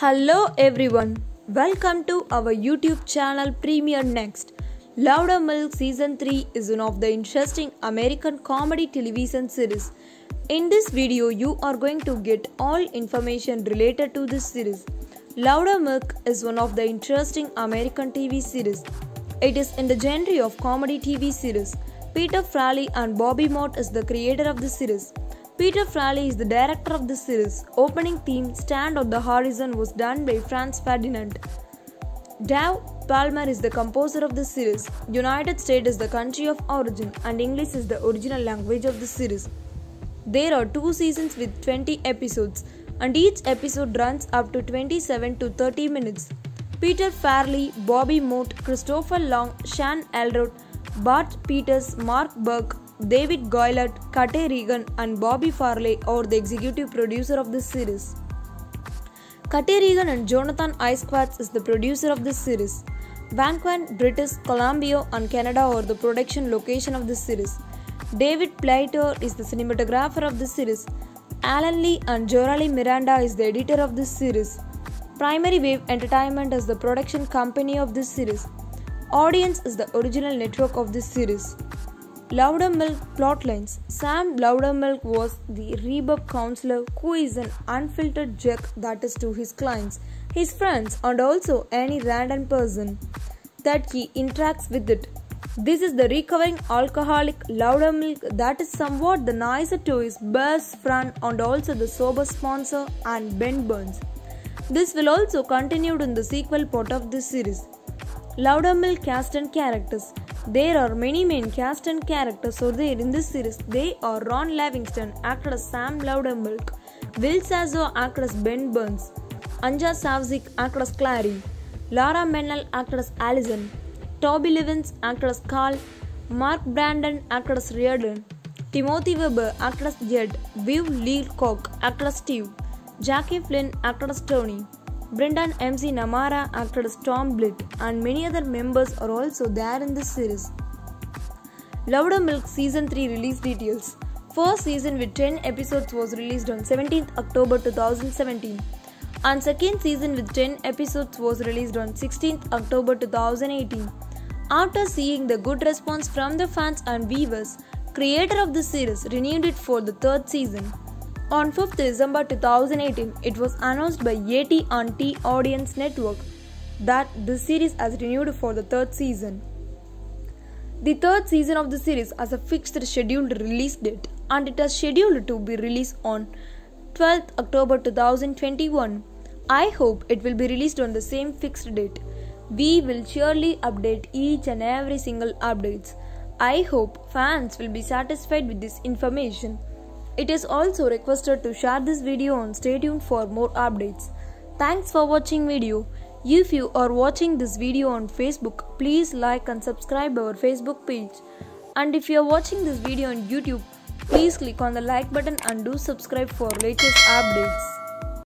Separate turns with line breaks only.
Hello everyone, welcome to our YouTube channel Premier Next. Loudermilk Season 3 is one of the interesting American comedy television series. In this video, you are going to get all information related to this series. Loudermilk is one of the interesting American TV series. It is in the genre of comedy TV series. Peter Farrelly and Bobby Mott is the creator of the series. Peter Farrelly is the director of the series. Opening theme Stand on the Horizon was done by Franz Ferdinand. Dave Palmer is the composer of the series. United States is the country of origin and English is the original language of the series. There are 2 seasons with 20 episodes and each episode runs up to 27 to 30 minutes. Peter Farrelly, Bobby Mott, Christopher Long, Sean Elrod, Bart Peters, Mark Burke, David Goylett, Kate Regan and Bobby Farrelly are the executive producer of this series. Kate Regan and Jonathan Icequatz is the producer of this series. Vancouver, British Columbia and Canada are the production location of this series. David Plater is the cinematographer of this series. Alan Lee and Joralie Miranda is the editor of this series. Primary Wave Entertainment is the production company of this series. Audience is the original network of this series. Loudermilk plotlines. Sam Loudermilk was the rebub counselor who is an unfiltered jerk that is to his clients, his friends and also any random person that he interacts with it. This is the recovering alcoholic Loudermilk that is somewhat the nicer to his best friend and also the sober sponsor and Ben Burns. This will also continue in the sequel part of this series. Loudermilk cast and characters. There are many main cast and characters are there in this series. They are Ron Livingston, acted as Sam Loudermilk, Will Sasso, acted as Ben Burns, Anja Savzik, acted as Clary, Laura Mennel, acted as Allison, Toby Levins, acted as Carl, Mark Brandon, acted as Riordan, Timothy Weber, acted as Jed, Viv Leacock, acted as Steve, Jackie Flynn, acted as Tony, Brendan MC Namara acted as Tom Blitt and many other members are also there in this series. Loudermilk Season 3 release details. First season with 10 episodes was released on 17th October 2017 and second season with 10 episodes was released on 16th October 2018. After seeing the good response from the fans and viewers, creator of the series renewed it for the third season. On 5th December 2018, it was announced by AT&T Audience Network that the series has renewed for the third season. The third season of the series has a fixed scheduled release date and it is scheduled to be released on 12th October 2021. I hope it will be released on the same fixed date. We will surely update each and every single updates. I hope fans will be satisfied with this information. It is also requested to share this video and stay tuned for more updates. Thanks for watching video. If you are watching this video on Facebook, please like and subscribe our Facebook page. And if you are watching this video on YouTube, please click on the like button and do subscribe for latest updates.